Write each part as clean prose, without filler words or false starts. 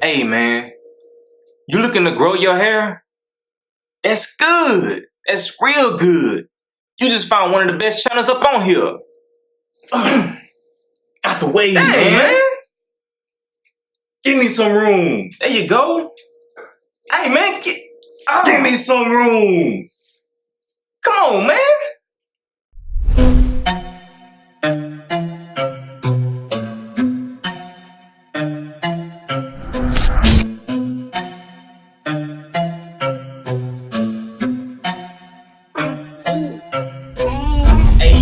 Hey man, you looking to grow your hair? That's good. That's real good. You just found one of the best channels up on here. Out the way, man. Give me some room. There you go. Hey man, give me some room. Come on, man.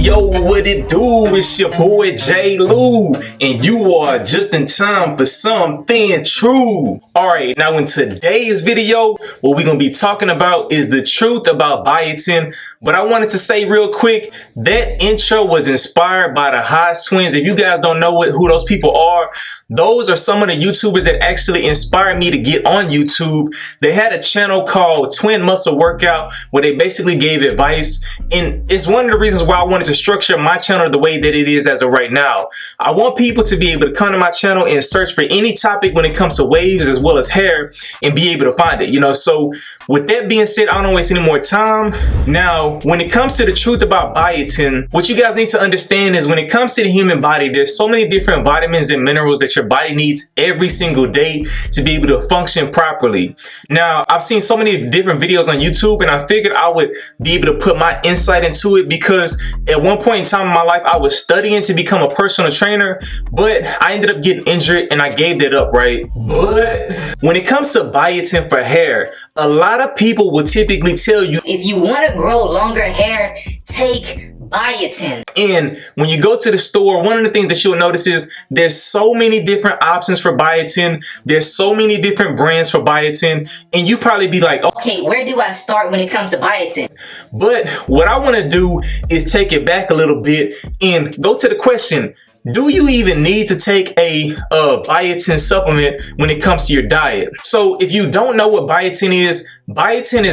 Yo, what it do? It's your boy J. Lou, and you are just in time for something true. Alright, now in today's video, what we're gonna be talking about is the truth about biotin. But I wanted to say real quick, that intro was inspired by the Haas twins. If you guys don't know who those people are, those are some of the YouTubers that actually inspired me to get on YouTube. They had a channel called Twin Muscle Workout where they basically gave advice, and it's one of the reasons why I wanted to structure my channel the way that it is as of right now. I want people to be able to come to my channel and search for any topic when it comes to waves as well as hair and be able to find it, you know. So with that being said, I don't waste any more time. Now, when it comes to the truth about biotin, what you guys need to understand is when it comes to the human body, there's so many different vitamins and minerals that your body needs every single day to be able to function properly. Now, I've seen so many different videos on YouTube, and I figured I would be able to put my insight into it because at one point in time in my life, I was studying to become a personal trainer, but I ended up getting injured and I gave that up, right? But when it comes to biotin for hair, a lot of people will typically tell you, if you want to grow longer hair, take biotin. And when you go to the store, one of the things that you'll notice is there's so many different options for biotin. There's so many different brands for biotin, and you probably be like, okay, where do I start when it comes to biotin? But what I want to do is take it back a little bit and go to the question, do you even need to take a biotin supplement when it comes to your diet? So if you don't know what biotin is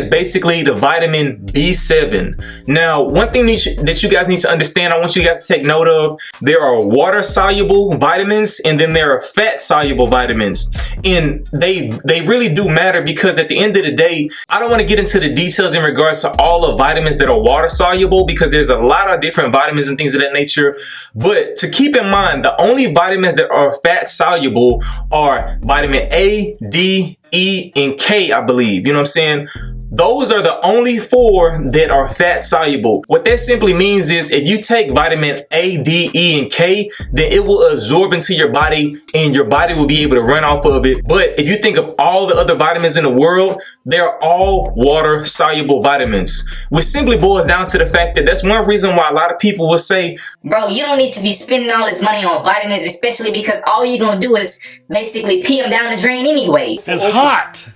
basically the vitamin B7. Now, one thing that you guys need to understand, I want you guys to take note of, there are water-soluble vitamins and then there are fat-soluble vitamins. And they really do matter because at the end of the day, I don't want to get into the details in regards to all the vitamins that are water-soluble because there's a lot of different vitamins and things of that nature. But to keep in mind, the only vitamins that are fat-soluble are vitamin A, D, E, and K, I believe. You know what I'm saying? Those are the only four that are fat soluble. What that simply means is if you take vitamin A, D, E, and K, then it will absorb into your body and your body will be able to run off of it. But if you think of all the other vitamins in the world, they're all water soluble vitamins, which simply boils down to the fact that that's one reason why a lot of people will say, bro, you don't need to be spending all this money on vitamins, especially because all you're gonna do is basically pee them down the drain anyway. It's hot.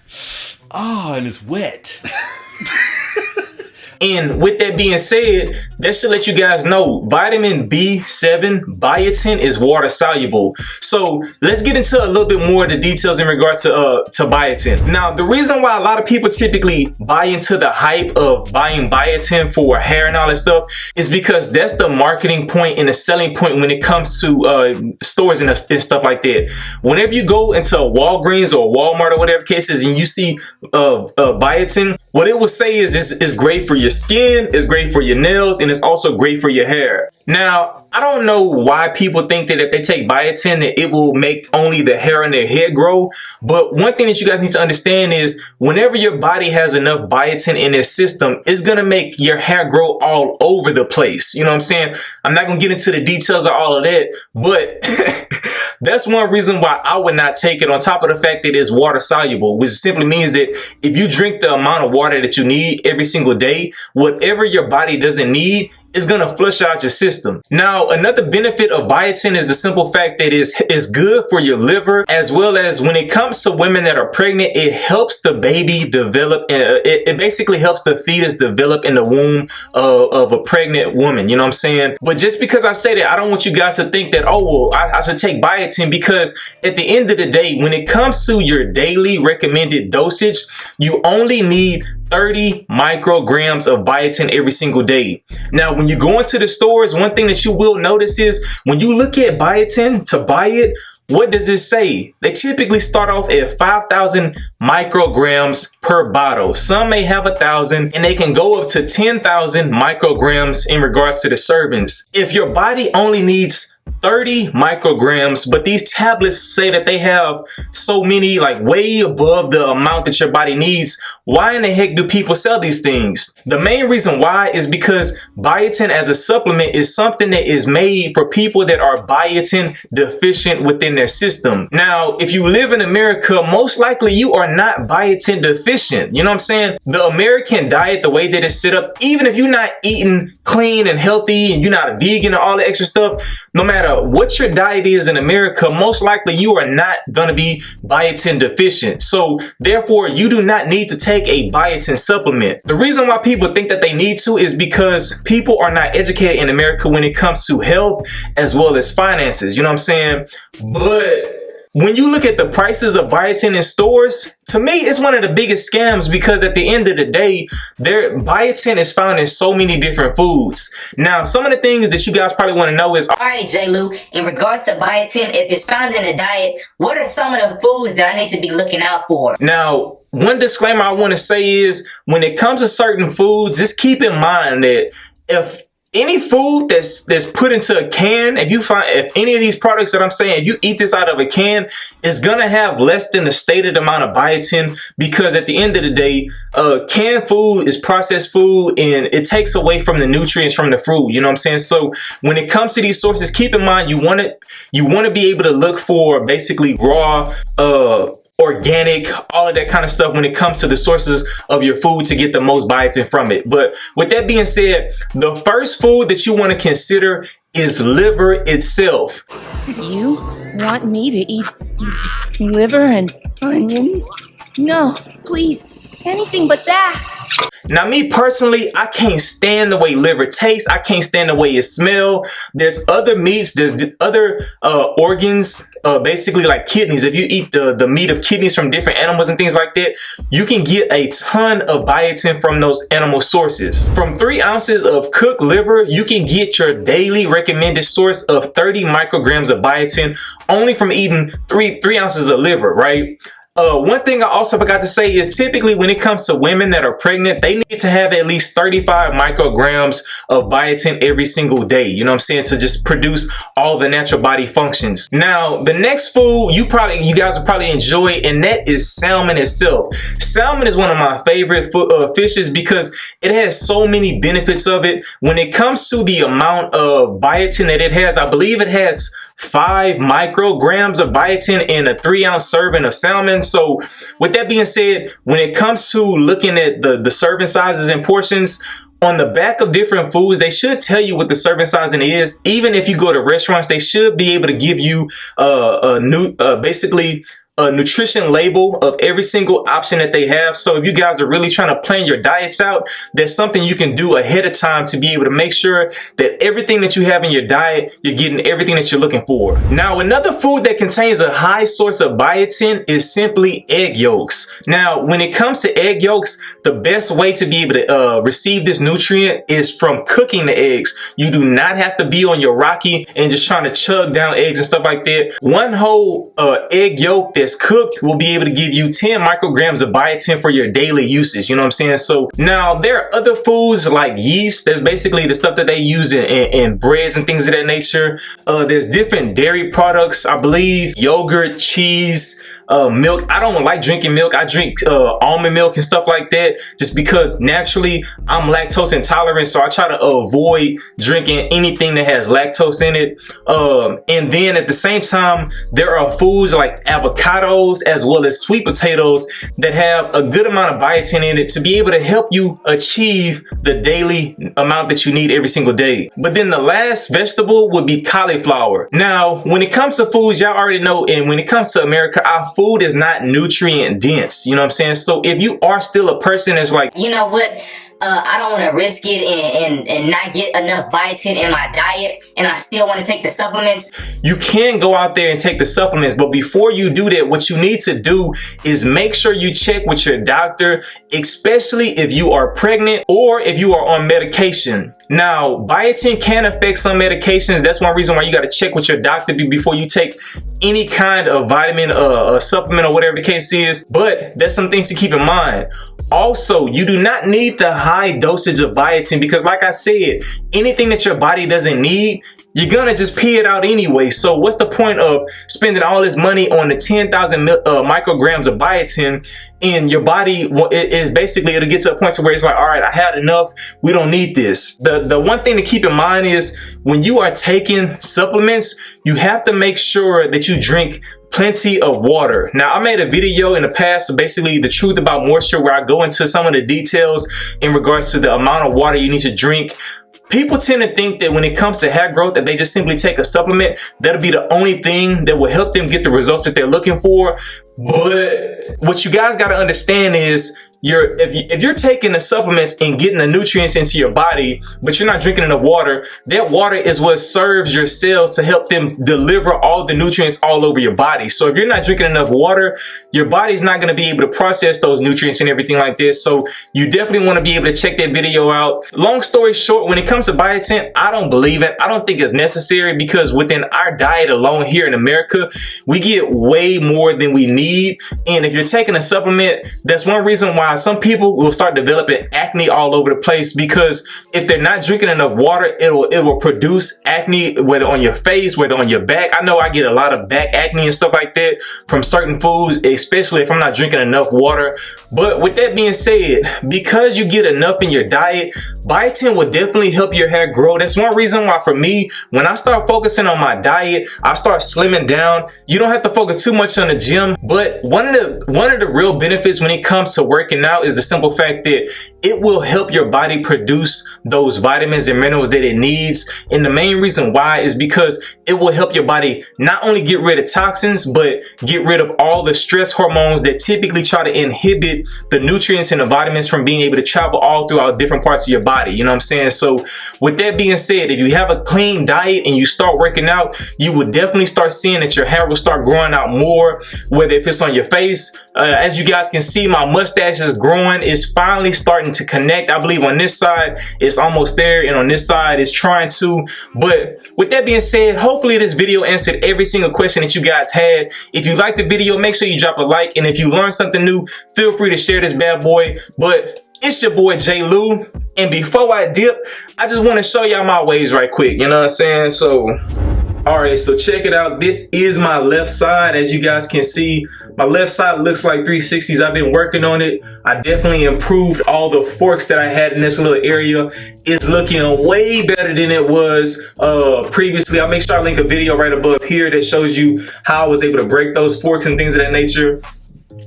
Oh, and it's wet. and with that being said, that should let you guys know vitamin B7 biotin is water soluble. So let's get into a little bit more of the details in regards to biotin. Now, the reason why a lot of people typically buy into the hype of buying biotin for hair and all that stuff is because that's the marketing point and the selling point when it comes to stores and stuff like that. Whenever you go into a Walgreens or Walmart or whatever case is and you see biotin, what it will say is it's great for your skin, it's great for your nails, and it's also great for your hair. Now, I don't know why people think that if they take biotin that it will make only the hair on their head grow. But one thing that you guys need to understand is whenever your body has enough biotin in its system, it's going to make your hair grow all over the place. You know what I'm saying? I'm not going to get into the details of all of that, but that's one reason why I would not take it, on top of the fact that it's water soluble, which simply means that if you drink the amount of water that you need every single day, whatever your body doesn't need is going to flush out your system. Now, another benefit of biotin is the simple fact that it's good for your liver, as well as when it comes to women that are pregnant, it helps the baby develop, and it basically helps the fetus develop in the womb of a pregnant woman. You know what I'm saying? But just because I say that, I don't want you guys to think that, oh, well, I should take biotin, because at the end of the day, when it comes to your daily recommended dosage, you only need 30 micrograms of biotin every single day. Now, when you go into the stores, one thing that you will notice is when you look at biotin to buy it, what does this say? They typically start off at 5,000 micrograms per bottle. Some may have 1,000, and they can go up to 10,000 micrograms in regards to the servings. If your body only needs 30 micrograms, but these tablets say that they have so many, like way above the amount that your body needs, why in the heck do people sell these things? The main reason why is because biotin as a supplement is something that is made for people that are biotin deficient within their system. Now, if you live in America, most likely you are not biotin deficient. You know what I'm saying? The American diet, the way that it's set up, even if you're not eating clean and healthy and you're not a vegan and all the extra stuff, no matter what your diet is in America, most likely you are not going to be biotin deficient. So therefore, you do not need to take a biotin supplement. The reason why people think that they need to is because people are not educated in America when it comes to health as well as finances. You know what I'm saying? But when you look at the prices of biotin in stores, to me, it's one of the biggest scams because at the end of the day, biotin is found in so many different foods. Now, some of the things that you guys probably want to know is, all right, J. Lou, in regards to biotin, if it's found in a diet, what are some of the foods that I need to be looking out for? Now, one disclaimer I want to say is when it comes to certain foods, just keep in mind that if any food that's put into a can, if any of these products that I'm saying, if you eat this out of a can, it's gonna have less than the stated amount of biotin because at the end of the day, canned food is processed food and it takes away from the nutrients from the fruit. You know what I'm saying? So when it comes to these sources, keep in mind you want to be able to look for basically raw, organic, all of that kind of stuff when it comes to the sources of your food to get the most biotin from it. But with that being said, the first food that you want to consider is liver itself. You want me to eat liver and onions? No, please, anything but that. Now, me personally, I can't stand the way liver tastes. I can't stand the way it smells. There's other meats, there's other organs, basically like kidneys. If you eat the meat of kidneys from different animals and things like that, you can get a ton of biotin from those animal sources. From 3 ounces of cooked liver, you can get your daily recommended source of 30 micrograms of biotin only from eating 3 ounces of liver, right? One thing I also forgot to say is typically when it comes to women that are pregnant, they need to have at least 35 micrograms of biotin every single day. You know what I'm saying? To just produce all the natural body functions. Now, the next food you guys will probably enjoy, and that is salmon itself. Salmon is one of my favorite fishes because it has so many benefits of it. When it comes to the amount of biotin that it has, I believe it has 5 micrograms of biotin in a 3-ounce serving of salmon. So with that being said, when it comes to looking at the serving sizes and portions, on the back of different foods, they should tell you what the serving sizing is. Even if you go to restaurants, they should be able to give you basically a nutrition label of every single option that they have. So if you guys are really trying to plan your diets out, there's something you can do ahead of time to be able to make sure that everything that you have in your diet, you're getting everything that you're looking for. Now, another food that contains a high source of biotin is simply egg yolks. Now, when it comes to egg yolks, the best way to be able to receive this nutrient is from cooking the eggs. You do not have to be on your Rocky and just trying to chug down eggs and stuff like that. One whole egg yolk that's cooked will be able to give you 10 micrograms of biotin for your daily usage. You know what I'm saying? So now there are other foods like yeast. That's basically the stuff that they use in breads and things of that nature. There's different dairy products, I believe, yogurt, cheese, milk. I don't like drinking milk. I drink almond milk and stuff like that just because naturally I'm lactose intolerant, so I try to avoid drinking anything that has lactose in it. And then at the same time, there are foods like avocados as well as sweet potatoes that have a good amount of biotin in it to be able to help you achieve the daily amount that you need every single day. But then the last vegetable would be cauliflower. Now, when it comes to foods, y'all already know, and when it comes to America, our food is not nutrient dense. You know what I'm saying? So if you are still a person that's like, you know what? I don't want to risk it and not get enough biotin in my diet, and I still want to take the supplements. You can go out there and take the supplements, but before you do that, what you need to do is make sure you check with your doctor, especially if you are pregnant or if you are on medication. Now, biotin can affect some medications. That's one reason why you got to check with your doctor before you take any kind of vitamin supplement or whatever the case is. But there's some things to keep in mind. Also, you do not need the high dosage of biotin because, like I said, anything that your body doesn't need, you're gonna just pee it out anyway. So what's the point of spending all this money on the 10,000 micrograms of biotin in your body? Is basically, it'll get to a point to where it's like, all right, I had enough. We don't need this. The one thing to keep in mind is when you are taking supplements, you have to make sure that you drink plenty of water. Now, I made a video in the past, basically the truth about moisture, where I go into some of the details in regards to the amount of water you need to drink. People tend to think that when it comes to hair growth, that they just simply take a supplement. That'll be the only thing that will help them get the results that they're looking for. But what you guys got to understand is, if you're taking the supplements and getting the nutrients into your body, but you're not drinking enough water, that water is what serves your cells to help them deliver all the nutrients all over your body. So if you're not drinking enough water, your body's not going to be able to process those nutrients and everything like this. So you definitely want to be able to check that video out. Long story short, when it comes to biotin, I don't believe it. I don't think it's necessary because within our diet alone here in America, we get way more than we need. And if you're taking a supplement, that's one reason why some people will start developing acne all over the place, because if they're not drinking enough water, it will produce acne, whether on your face, whether on your back. I know I get a lot of back acne and stuff like that from certain foods, especially if I'm not drinking enough water. But with that being said, because you get enough in your diet, biotin will definitely help your hair grow. That's one reason why for me, when I start focusing on my diet, I start slimming down. You don't have to focus too much on the gym, but one of the real benefits when it comes to working out is the simple fact that it will help your body produce those vitamins and minerals that it needs. And the main reason why is because it will help your body not only get rid of toxins, but get rid of all the stress hormones that typically try to inhibit the nutrients and the vitamins from being able to travel all throughout different parts of your body. You know what I'm saying? So with that being said, if you have a clean diet and you start working out, you will definitely start seeing that your hair will start growing out more, whether if it's on your face. As you guys can see, my mustache is growing. It's finally starting to connect. I believe on this side it's almost there, and on this side it's trying to. But with that being said, hopefully this video answered every single question that you guys had. If you liked the video, make sure you drop a like, and if you learned something new, feel free to share this bad boy. But it's your boy J. Lou, and before I dip, I just want to show y'all my waves right quick. You know what I'm saying? So alright, so check it out. This is my left side. As you guys can see, my left side looks like 360s. I've been working on it. I definitely improved all the forks that I had in this little area. It's looking way better than it was previously. I'll make sure I link a video right above here that shows you how I was able to break those forks and things of that nature.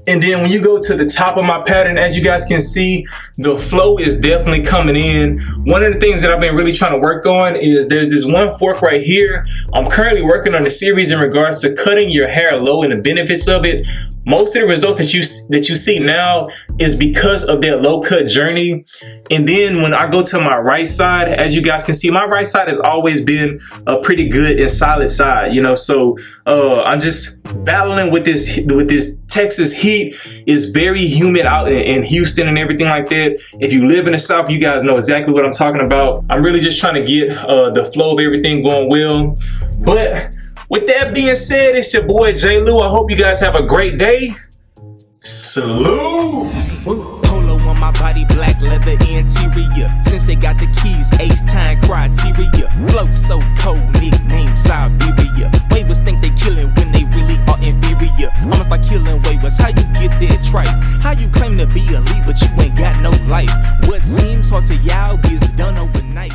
And then when you go to the top of my pattern, as you guys can see, the flow is definitely coming in. One of the things that I've been really trying to work on is there's this one fork right here. I'm currently working on a series in regards to cutting your hair low and the benefits of it. Most of the results that you see now is because of that low cut journey. And then when I go to my right side, as you guys can see, my right side has always been a pretty good and solid side, you know. So I'm just battling with this Texas heat. It's very humid out in Houston and everything like that. If you live in the South, you guys know exactly what I'm talking about. I'm really just trying to get the flow of everything going well. But with that being said, it's your boy J. Lou. I hope you guys have a great day. Salute! Polo on my body, black leather interior. Since they got the keys, ace time criteria. Flow so cold, nickname Siberia. Waivers think they killing when they really are inferior. Almost like killing waivers. How you get there tripe? How you claim to be elite but you ain't got no life? What seems hard to y'all is done overnight.